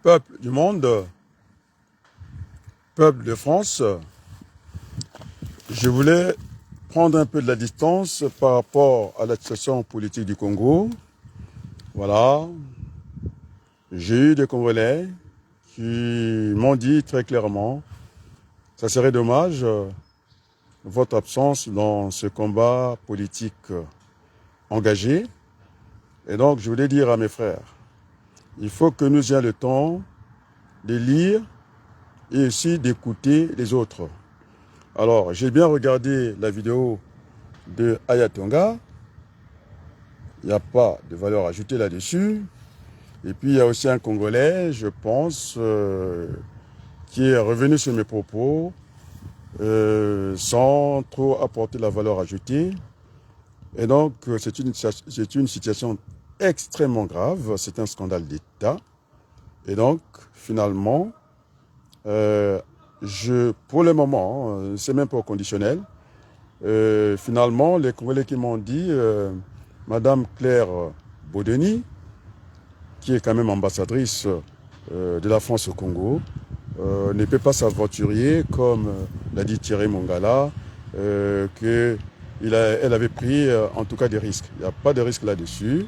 Peuple du monde, peuple de France, je voulais prendre un peu de la distance par rapport à la situation politique du Congo. Voilà, j'ai eu des Congolais qui m'ont dit très clairement, ça serait dommage votre absence dans ce combat politique engagé. Et donc, je voulais dire à mes frères, il faut que nous ayons le temps de lire et aussi d'écouter les autres. Alors, j'ai bien regardé la vidéo de Ayatonga. Il n'y a pas de valeur ajoutée là-dessus. Et puis, il y a aussi un Congolais, je pense, qui est revenu sur mes propos sans trop apporter la valeur ajoutée. Et donc, c'est une situation extrêmement grave. C'est un scandale d'État. Et donc, finalement, pour le moment, c'est même pas au conditionnel. Finalement, les Congolais qui m'ont dit, Madame Claire Bodeni, qui est quand même ambassadrice de la France au Congo, ne peut pas s'aventurer, comme l'a dit Thierry Mongala, qu'elle avait pris en tout cas des risques. Il n'y a pas de risque là-dessus.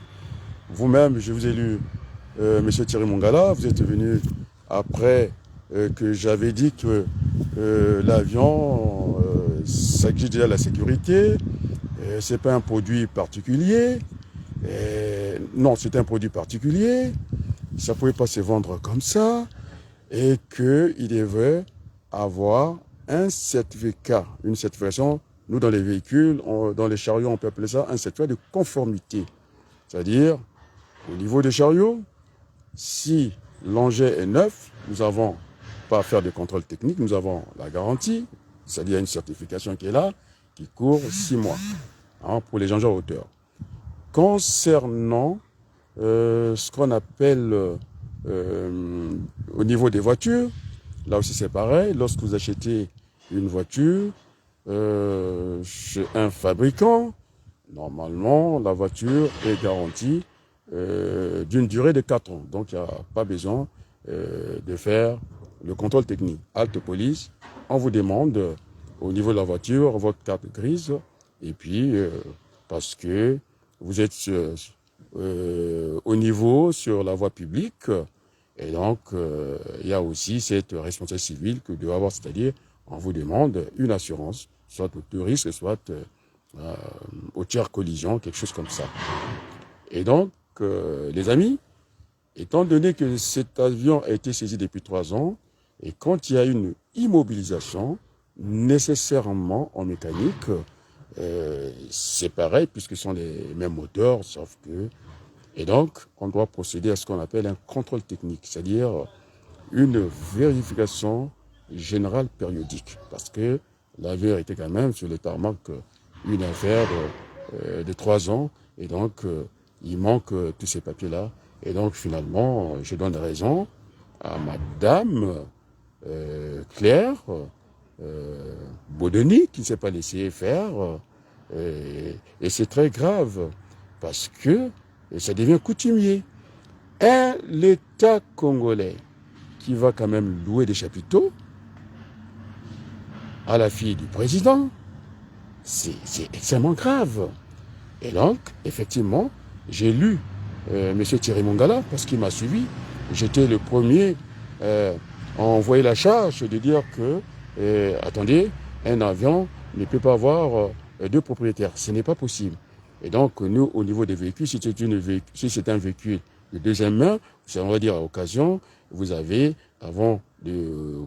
Vous-même, je vous ai lu, Monsieur Thierry Mongala, vous êtes venu après que j'avais dit que l'avion, ça exige déjà la sécurité, c'est pas un produit particulier. Non, c'est un produit particulier, ça ne pouvait pas se vendre comme ça, et qu'il devait avoir un certificat, une certification. Nous, dans les véhicules, dans les chariots, on peut appeler ça un certificat de conformité. C'est-à-dire, au niveau des chariots, si l'engin est neuf, nous n'avons pas à faire de contrôle technique, nous avons la garantie, c'est-à-dire une certification qui est là, qui court 6 mois pour les engins à hauteur. Concernant ce qu'on appelle au niveau des voitures, là aussi c'est pareil, lorsque vous achetez une voiture chez un fabricant, normalement la voiture est garantie d'une durée de 4 ans. Donc il n'y a pas besoin de faire le contrôle technique. Halte police, on vous demande au niveau de la voiture votre carte grise, et puis parce que vous êtes au niveau sur la voie publique, et donc il y a aussi cette responsabilité civile que vous devez avoir, c'est-à-dire on vous demande une assurance, soit au tout risque, soit au tiers collision, quelque chose comme ça. Et donc, les amis, étant donné que cet avion a été saisi depuis 3 ans, et quand il y a une immobilisation, nécessairement en mécanique, c'est pareil, puisque ce sont les mêmes moteurs, sauf que... Et donc, on doit procéder à ce qu'on appelle un contrôle technique, c'est-à-dire une vérification générale périodique, parce que l'avion était quand même sur le tarmac une affaire de 3 ans, et donc il manque tous ces papiers-là. Et donc, finalement, je donne raison à Madame Claire Bodeni, qui ne s'est pas laissé faire. Et c'est très grave, parce que ça devient coutumier. L'État congolais qui va quand même louer des chapiteaux à la fille du président, c'est extrêmement grave. Et donc, effectivement, j'ai lu M. Thierry Mongala, parce qu'il m'a suivi. J'étais le premier à envoyer la charge de dire que, attendez, un avion ne peut pas avoir 2 propriétaires. Ce n'est pas possible. Et donc, nous, au niveau des véhicules, si c'est un véhicule de deuxième main, on va dire à occasion, vous avez, avant de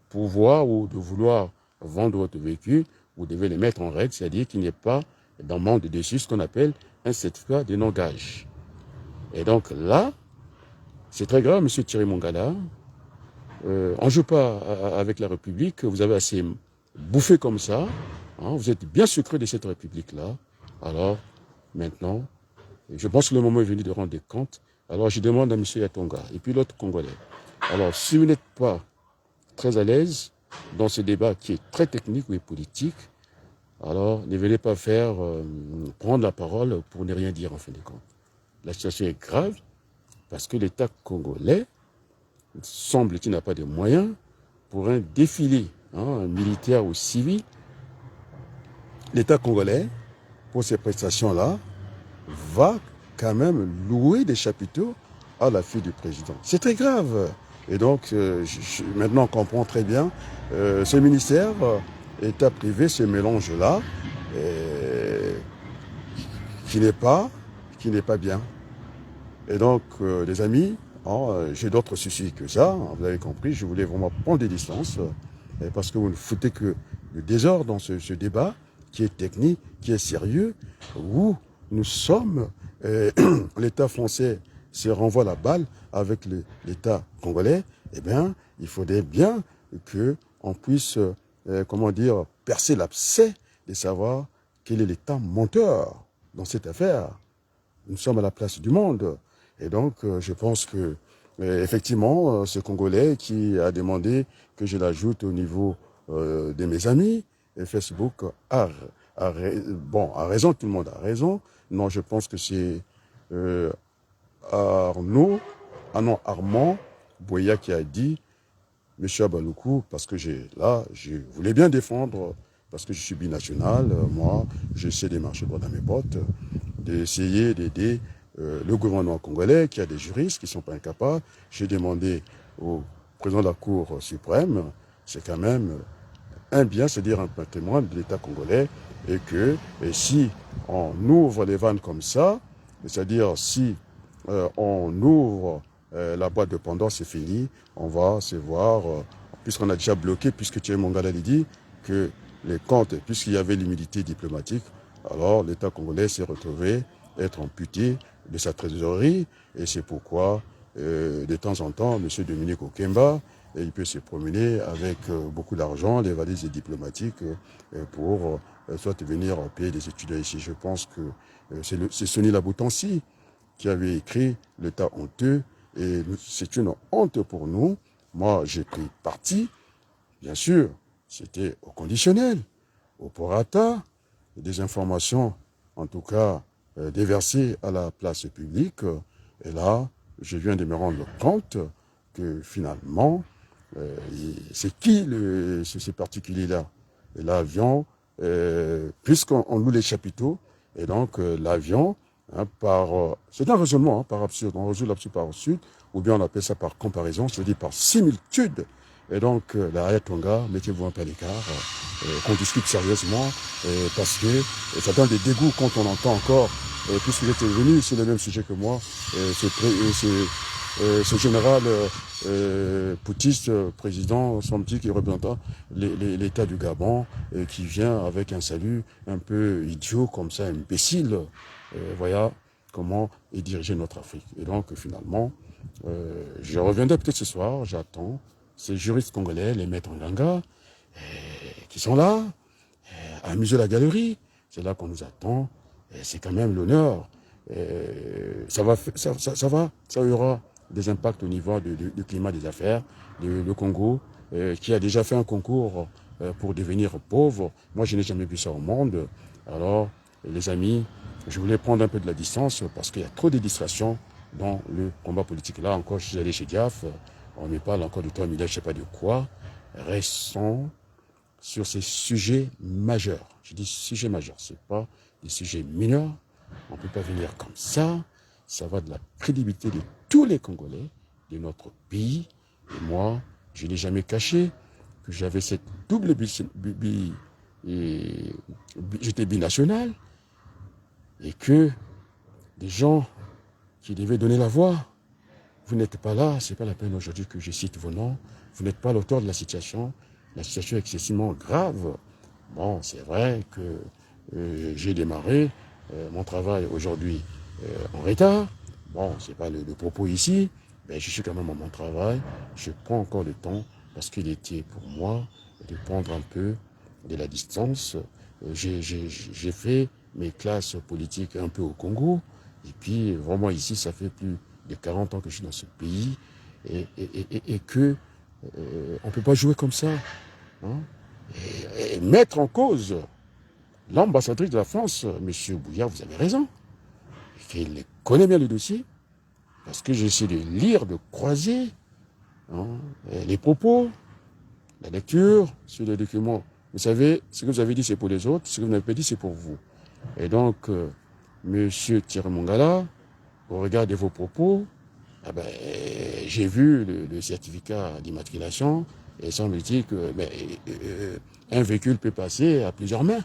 pouvoir ou de vouloir vendre votre véhicule, vous devez le mettre en règle, c'est-à-dire qu'il n'y ait pas d'amende dessus, ce qu'on appelle un certificat de non-gage. Et donc là, c'est très grave, M. Thierry Mongala. On ne joue pas avec la République, vous avez assez bouffé comme ça, vous êtes bien secret de cette République-là. Alors, maintenant, je pense que le moment est venu de rendre des comptes. Alors, je demande à M. Yatonga et puis l'autre Congolais. Alors, si vous n'êtes pas très à l'aise dans ce débat qui est très technique ou politique, alors ne venez pas prendre la parole pour ne rien dire en fin de compte. La situation est grave parce que l'État congolais semble-t-il, n'a pas de moyens pour un défilé militaire ou civil. L'État congolais, pour ces prestations-là, va quand même louer des chapiteaux à la fille du président. C'est très grave. Et donc, maintenant on comprend très bien, ce ministère, État privé, ce mélange-là, qui n'est pas bien. Et donc, les amis, j'ai d'autres soucis que ça, vous avez compris, je voulais vraiment prendre des distances, parce que vous ne foutez que le désordre dans ce débat, qui est technique, qui est sérieux, où nous sommes, l'État français se renvoie la balle avec l'État congolais, eh bien, il faudrait bien qu'on puisse, percer l'abcès de savoir quel est l'État menteur dans cette affaire. Nous sommes à la place du monde. Et donc, je pense que, effectivement, ce Congolais qui a demandé que je l'ajoute au niveau de mes amis, et Facebook a raison, tout le monde a raison. Non, je pense que c'est Armand Boya qui a dit, Monsieur Abaloukou, parce que je voulais bien défendre, parce que je suis binational, moi, j'essaie de marcher droit dans mes bottes, d'essayer d'aider le gouvernement congolais, qui a des juristes qui ne sont pas incapables. J'ai demandé au président de la Cour suprême, c'est quand même un bien, c'est-à-dire un patrimoine de l'État congolais, et que si on ouvre les vannes comme ça, c'est-à-dire si on ouvre la boîte de Pandore, c'est fini, on va se voir, puisqu'on a déjà bloqué, puisque Thierry Mongala dit que les comptes, puisqu'il y avait l'humidité diplomatique, alors l'État congolais s'est retrouvé être amputé de sa trésorerie, et c'est pourquoi de temps en temps, M. Dominique Okemba, il peut se promener avec beaucoup d'argent, des valises diplomatiques, pour soit venir payer des étudiants ici. Je pense que c'est Sonny Laboutansi qui avait écrit l'État honteux, et c'est une honte pour nous. Moi, j'ai pris parti, bien sûr, c'était au conditionnel, au prorata, des informations, en tout cas, déversées à la place publique. Et là, je viens de me rendre compte que finalement, c'est qui ce particulier-là? Et l'avion, puisqu'on loue les chapiteaux, et donc l'avion, c'est un raisonnement par absurde, on résout l'absurde par absurde, ou bien on appelle ça par comparaison, c'est-à-dire par similitude. Et donc, la Aya Tonga, mettez-vous un peu à l'écart, qu'on discute sérieusement, parce que ça donne des dégoûts quand on entend encore, puisque vous êtes venu sur le même sujet que moi, ce général poutiste, président, semble-t-il, qui représente l'État du Gabon, qui vient avec un salut un peu idiot, comme ça, imbécile. Voilà comment est dirigée notre Afrique. Et donc, finalement, je reviendrai peut-être ce soir, j'attends ces juristes congolais, les maîtres Nganga, qui sont là, à amuser la galerie. C'est là qu'on nous attend. C'est quand même l'honneur. Ça aura des impacts au niveau du climat des affaires. Le Congo, qui a déjà fait un concours pour devenir pauvre. Moi, je n'ai jamais vu ça au monde. Alors, les amis, je voulais prendre un peu de la distance parce qu'il y a trop de distractions dans le combat politique. Là encore, je suis allé chez Diaf, on me parle encore de 3 milliards, je ne sais pas de quoi. Restons sur ces sujets majeurs. Je dis sujets majeurs, ce n'est pas des sujets mineurs. On ne peut pas venir comme ça. Ça va de la crédibilité de tous les Congolais, de notre pays. Et moi, je n'ai jamais caché que j'avais cette double j'étais binational, et que des gens qui devaient donner la voix, vous n'êtes pas là, ce n'est pas la peine aujourd'hui que je cite vos noms, vous n'êtes pas l'auteur de la situation est excessivement grave. Bon, c'est vrai que j'ai démarré mon travail aujourd'hui en retard. Bon, ce n'est pas le propos ici, mais je suis quand même à mon travail, je prends encore le temps, parce qu'il était pour moi de prendre un peu de la distance. J'ai fait mes classes politiques un peu au Congo, et puis vraiment ici, ça fait plus de 40 ans que je suis dans ce pays, et que on ne peut pas jouer comme ça. Hein, et mettre en cause l'ambassadrice de la France, M. Bouillard, vous avez raison. Il connaît bien le dossier, parce que j'essaie de lire, de croiser. hein, les propos, la lecture sur les documents. Vous savez, ce que vous avez dit, c'est pour les autres, ce que vous n'avez pas dit, c'est pour vous. Et donc, Monsieur Thierry Mongala, au regard de vos propos, eh ben, j'ai vu le certificat d'immatriculation et semble-t-il que un véhicule peut passer à plusieurs mains.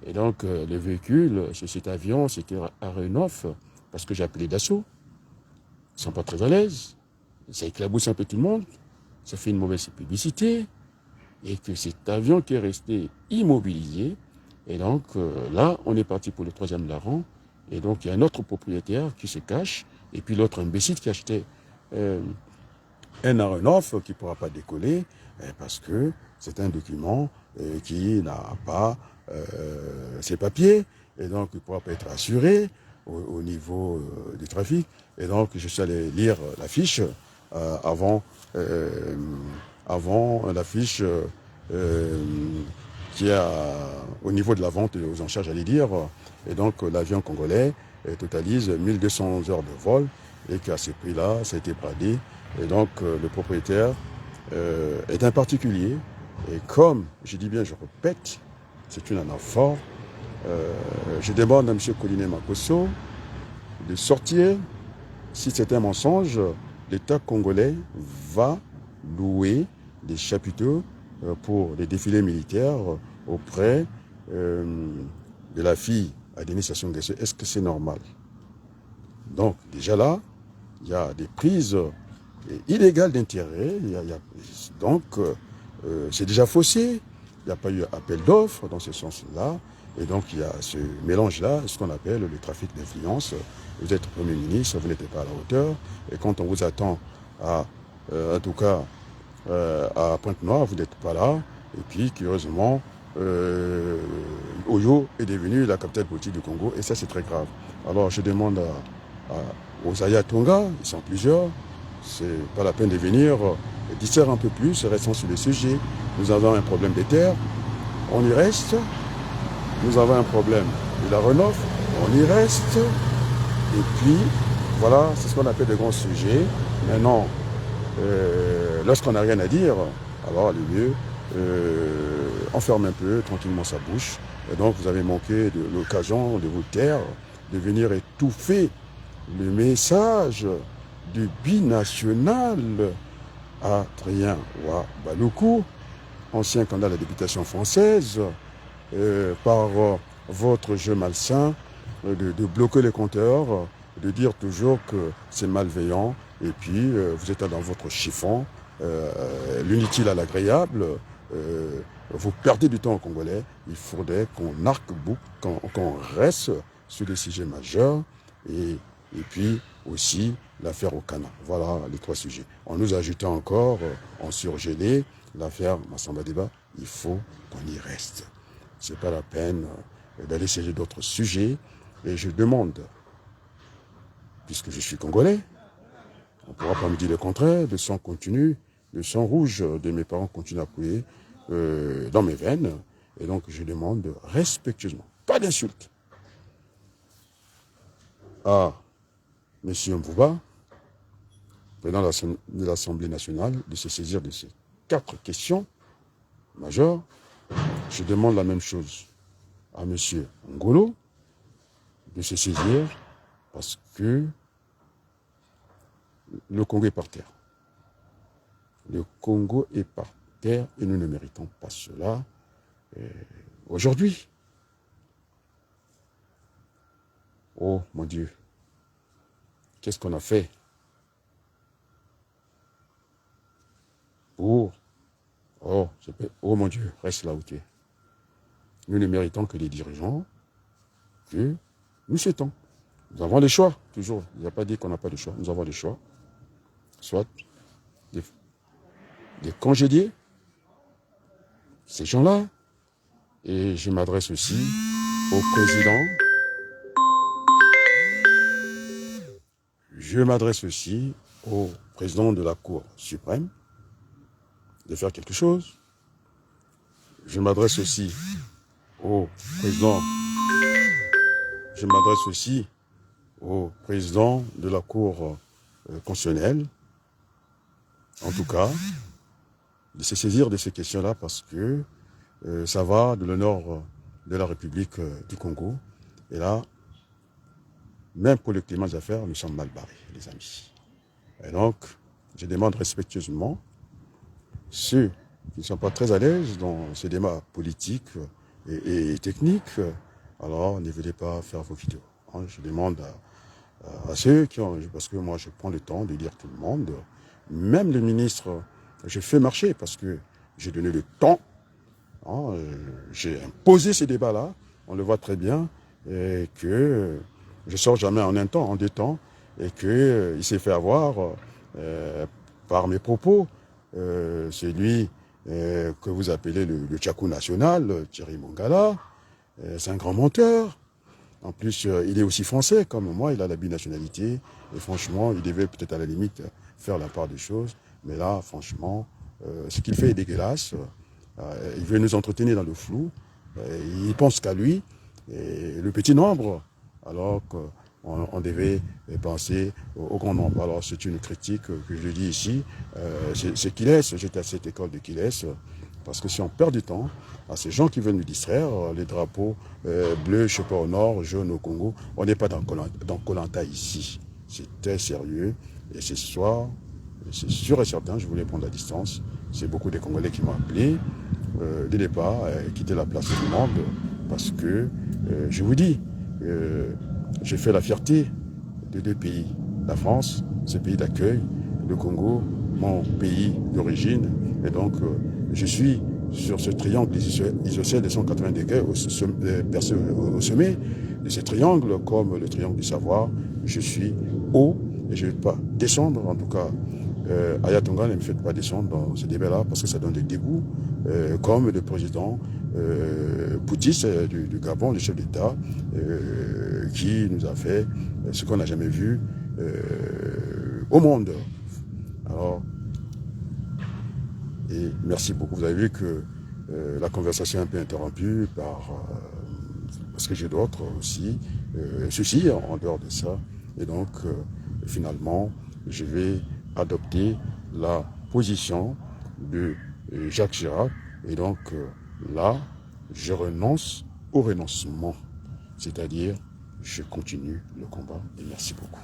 Et donc, le véhicule, c'est cet avion, c'était Aéronef, parce que j'ai appelé Dassault. Ils ne sont pas très à l'aise. Ça éclabousse un peu tout le monde. Ça fait une mauvaise publicité. Et que cet avion qui est resté immobilisé. Et donc, là, on est parti pour le 3e larron. Et donc, il y a un autre propriétaire qui se cache. Et puis l'autre imbécile qui achetait un Aéronef qui ne pourra pas décoller parce que c'est un document qui n'a pas ses papiers et donc il ne pourra pas être assuré au niveau du trafic. Et donc je suis allé lire la fiche avant la fiche qui est au niveau de la vente aux enchères, j'allais dire. Et donc l'avion congolais totalise 1200 heures de vol et qu'à ce prix-là, ça a été bradé. Et donc le propriétaire est un particulier. Et comme, je dis bien, je répète, c'est une anaphore, je demande à M. Collinet Makosso de sortir. Si c'est un mensonge, l'État congolais va louer des chapiteaux pour les défilés militaires auprès de la fille à Denis Sassou Nguesso. Est-ce que c'est normal? Donc, déjà là, il y a des prises illégales d'intérêt. Donc, c'est déjà faussé. Il n'y a pas eu appel d'offres dans ce sens-là. Et donc, il y a ce mélange-là, ce qu'on appelle le trafic d'influence. Vous êtes Premier ministre, vous n'êtes pas à la hauteur. Et quand on vous attend en tout cas, à Pointe-Noire, vous n'êtes pas là. Et puis, curieusement, Oyo est devenu la capitale politique du Congo. Et ça, c'est très grave. Alors, je demande aux Ayatonga, ils sont plusieurs, c'est pas la peine de venir distraire un peu plus, restons sur le sujet. Nous avons un problème des terres, on y reste. Nous avons un problème de la Aéronef, on y reste. Et puis, voilà, c'est ce qu'on appelle de grands sujets. Maintenant, lorsqu'on n'a rien à dire, alors le mieux, on ferme un peu tranquillement sa bouche. Et donc, vous avez manqué de l'occasion de vous taire, de venir étouffer le message du binational Adrien Ouabaloukou, ancien candidat à la députation française, par votre jeu malsain de bloquer les compteurs, de dire toujours que c'est malveillant, et puis vous êtes dans votre chiffon, l'inutile à l'agréable, vous perdez du temps aux Congolais. Il faudrait qu'on arc-boucle, qu'on reste sur les sujets majeurs, et puis aussi l'affaire au Cana. Voilà les 3 sujets. On nous ajoutait encore, en surgelé, l'affaire Massamba Débat. Il faut qu'on y reste. C'est pas la peine d'aller essayer d'autres sujets. Et je demande, puisque je suis congolais, on ne pourra pas me dire le contraire, le sang continue, le sang rouge de mes parents continue à couler dans mes veines. Et donc je demande respectueusement, pas d'insultes, à M. Mbouba, président de l'Assemblée nationale, de se saisir de ces 4 questions majeures. Je demande la même chose à M. Ngolo de se saisir parce que le Congo est par terre. Le Congo est par terre et nous ne méritons pas cela aujourd'hui. Oh mon Dieu, qu'est-ce qu'on a fait pour... Oh mon Dieu, reste là où tu es. Nous ne méritons que les dirigeants, que nous souhaitons. Nous avons les choix, toujours. Il n'y a pas dit qu'on n'a pas de choix. Nous avons les choix. Soit de congédier ces gens-là. Et je m'adresse aussi au président. Je m'adresse aussi au président de la Cour suprême de faire quelque chose. Je m'adresse aussi au président. Je m'adresse aussi au président de la Cour constitutionnelle en tout cas, de se saisir de ces questions-là parce que ça va de l'honneur de la République du Congo. Et là, même pour le climat des affaires, nous sommes mal barrés, les amis. Et donc, je demande respectueusement ceux qui ne sont pas très à l'aise dans ces débats politiques et techniques, alors ne venez pas faire vos vidéos. Je demande à ceux qui ont, parce que moi je prends le temps de lire tout le monde, même le ministre, je fais marcher parce que j'ai donné le temps, j'ai imposé ces débats-là, on le voit très bien, et que je sors jamais en un temps, en deux temps, et qu'il s'est fait avoir par mes propos. C'est lui que vous appelez le Tchakou national, Thierry Mongala, c'est un grand menteur. En plus, il est aussi français comme moi, il a la binationalité. Et franchement, il devait peut-être à la limite faire la part des choses. Mais là, franchement, ce qu'il fait est dégueulasse. Il veut nous entretenir dans le flou. Il pense qu'à lui, et le petit nombre, alors qu'on devait penser au grand nombre. Alors c'est une critique que je dis ici. C'est Kiles, j'étais à cette école de Kiles. Parce que si on perd du temps à ces gens qui veulent nous distraire, les drapeaux bleus, je sais pas, au nord, jaunes au Congo, on n'est pas dans Koh-Lanta ici. C'est très sérieux. Et ce soir, c'est sûr et certain, je voulais prendre la distance. C'est beaucoup de Congolais qui m'ont appelé dès le départ, quitter la place du monde. Parce que, je vous dis, j'ai fait la fierté de deux pays. La France, ce pays d'accueil, le Congo, mon pays d'origine. Et donc, je suis sur ce triangle isocèle de 180 degrés percé au sommet de ce triangle, comme le triangle du savoir. Je suis haut et je ne vais pas descendre. En tout cas, Ayatonga, ne me faites pas descendre dans ce débat-là parce que ça donne des dégoûts, comme le président Poutis du Gabon, le chef d'État, qui nous a fait ce qu'on n'a jamais vu au monde. Alors, et merci beaucoup. Vous avez vu que la conversation est un peu interrompue parce que j'ai d'autres aussi soucis en dehors de ça. Et donc, finalement, je vais adopter la position de Jacques Chirac. Et donc, là, je renonce au renoncement. C'est-à-dire, je continue le combat. Et merci beaucoup.